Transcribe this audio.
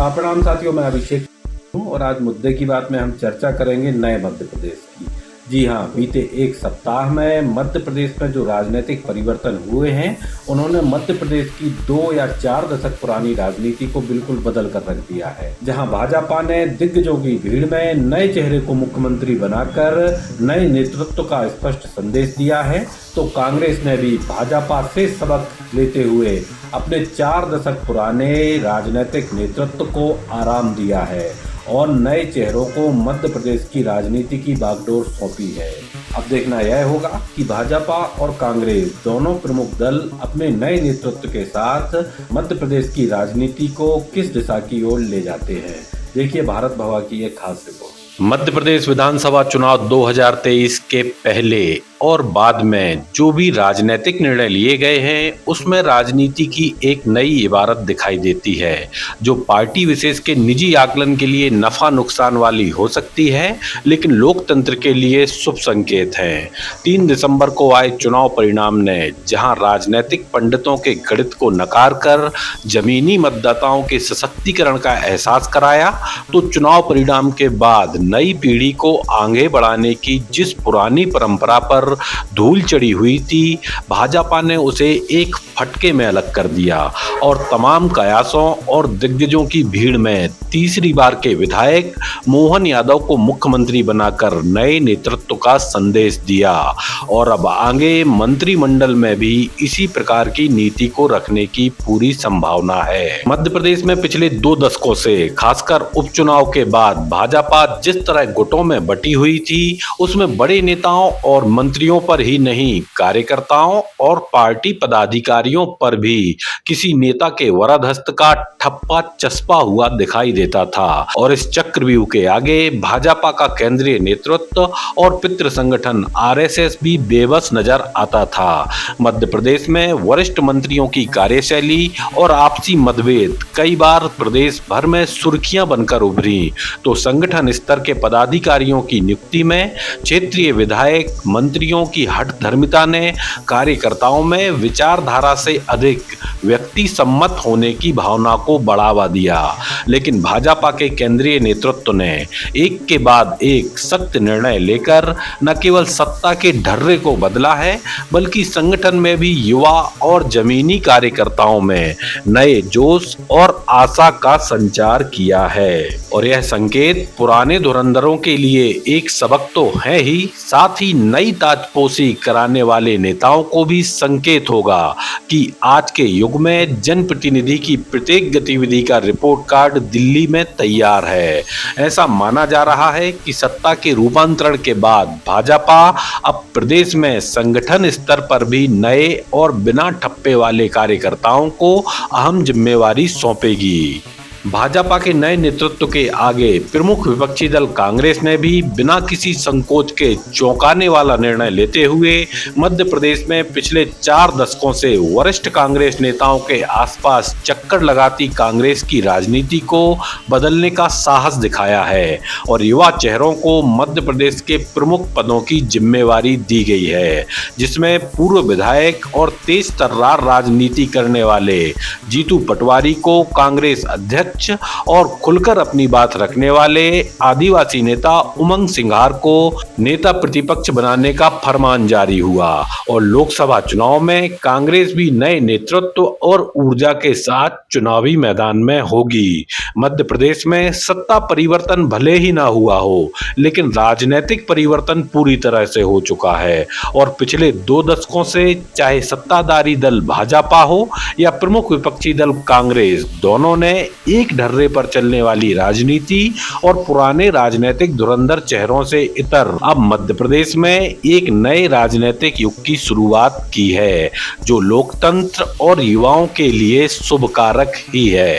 प्रणाम साथियों, मैं अभिषेक हूँ और आज मुद्दे की बात में हम चर्चा करेंगे नए मध्य प्रदेश की। जी हाँ, बीते एक सप्ताह में मध्य प्रदेश में जो राजनीतिक परिवर्तन हुए हैं, उन्होंने मध्य प्रदेश की 2 या 4 दशक पुरानी राजनीति को बिल्कुल बदल कर रख दिया है। जहां भाजपा ने दिग्गजों की भीड़ में नए चेहरे को मुख्यमंत्री बनाकर नए नेतृत्व का स्पष्ट संदेश दिया है, तो कांग्रेस ने भी भाजपा से सबक लेते हुए अपने 4 दशक पुराने राजनीतिक नेतृत्व को आराम दिया है और नए चेहरों को मध्य प्रदेश की राजनीति की बागडोर सौंपी है। अब देखना यह होगा कि भाजपा और कांग्रेस दोनों प्रमुख दल अपने नए नेतृत्व के साथ मध्य प्रदेश की राजनीति को किस दिशा की ओर ले जाते हैं। देखिए भारत भवा की एक खास रिपोर्ट। मध्य प्रदेश विधानसभा चुनाव 2023 के पहले और बाद में जो भी राजनीतिक निर्णय लिए गए हैं, उसमें राजनीति की एक नई इबारत दिखाई देती है, जो पार्टी विशेष के निजी आकलन के लिए नफा नुकसान वाली हो सकती है, लेकिन लोकतंत्र के लिए शुभ संकेत है। 3 दिसंबर को आए चुनाव परिणाम ने जहां राजनीतिक पंडितों के गणित को नकार कर जमीनी मतदाताओं के सशक्तिकरण का एहसास कराया, तो चुनाव परिणाम के बाद नई पीढ़ी को आगे बढ़ाने की जिस पुरानी परंपरा पर धूल चढ़ी हुई थी, भाजपा ने उसे एक फटके में अलग कर दिया और तमाम कयासों और दिग्गजों की भीड़ में तीसरी बार के विधायक मोहन यादव को मुख्यमंत्री बनाकर नए नेतृत्व का संदेश दिया और अब आगे मंत्रिमंडल में भी इसी प्रकार की नीति को रखने की पूरी संभावना है। मध्य प्रदेश में पिछले 2 दशकों से खासकर उपचुनाव के बाद भाजपा जिस तरह गुटों में बटी हुई थी, उसमें बड़े नेताओं और मंत्रियों पर ही नहीं, कार्यकर्ताओं और पार्टी पदाधिकारियों पर भी किसी नेता के वरद हस्त का ठप्पा चस्पा हुआ दिखाई देता था और इस चक्रव्यूह के आगे भाजपा का केंद्रीय नेतृत्व और पितृ संगठन आरएसएस भी बेबस नजर आता था। मध्य प्रदेश में वरिष्ठ मंत्रियों की कार्यशैली और आपसी मतभेद कई बार प्रदेश भर में सुर्खियां बनकर उभरी, तो संगठन स्तर के पदाधिकारियों की नियुक्ति में क्षेत्रीय विधायक मंत्रियों की हठधर्मिता ने कार्यकर्ताओं में विचारधारा से अधिक व्यक्ति सम्मत होने की भावना को बढ़ावा दिया। लेकिन भाजपा के केंद्रीय नेतृत्व ने एक के बाद एक सख्त निर्णय लेकर न केवल सत्ता के ढर्रे को बदला है, बल्कि संगठन में भी युवा और जमीनी कार्यकर्ताओं में नए जोश और आशा का संचार किया है। और यह संकेत पुराने धुरंधरों के लिए एक सबक तो है ही, साथ ही नई ताजपोशी कराने वाले नेताओं को भी संकेत होगा कि आज के युग में जनप्रतिनिधि की प्रत्येक गतिविधि का रिपोर्ट कार्ड दिल्ली में तैयार है। ऐसा माना जा रहा है कि सत्ता के रूपांतरण के बाद भाजपा अब प्रदेश में संगठन स्तर पर भी नए और बिना ठप्पे वाले कार्यकर्ताओं को अहम जिम्मेवारी सौंपेगी। भाजपा के नए नेतृत्व के आगे प्रमुख विपक्षी दल कांग्रेस ने भी बिना किसी संकोच के चौंकाने वाला निर्णय लेते हुए मध्य प्रदेश में पिछले 4 दशकों से वरिष्ठ कांग्रेस नेताओं के आसपास चक्कर लगाती कांग्रेस की राजनीति को बदलने का साहस दिखाया है और युवा चेहरों को मध्य प्रदेश के प्रमुख पदों की जिम्मेवारी दी गई है, जिसमें पूर्व विधायक और तेज तर्रार राजनीति करने वाले जीतू पटवारी को कांग्रेस अध्यक्ष और खुलकर अपनी बात रखने वाले आदिवासी नेता उमंग सिंघार को नेता प्रतिपक्ष बनाने का फरमान जारी हुआ और लोकसभा चुनाव में कांग्रेस भी नए नेतृत्व और ऊर्जा के साथ चुनावी मैदान में होगी। मध्य प्रदेश में सत्ता परिवर्तन भले ही ना हुआ हो, लेकिन राजनीतिक परिवर्तन पूरी तरह से हो चुका है और पिछले 2 दशकों से चाहे सत्ताधारी दल भाजपा हो या प्रमुख विपक्षी दल कांग्रेस, दोनों ने एक ढर्रे पर चलने वाली राजनीति और पुराने राजनीतिक धुरंधर चेहरों से इतर अब मध्य प्रदेश में एक नए राजनीतिक युग की शुरुआत की है, जो लोकतंत्र और युवाओं के लिए शुभकारक ही है।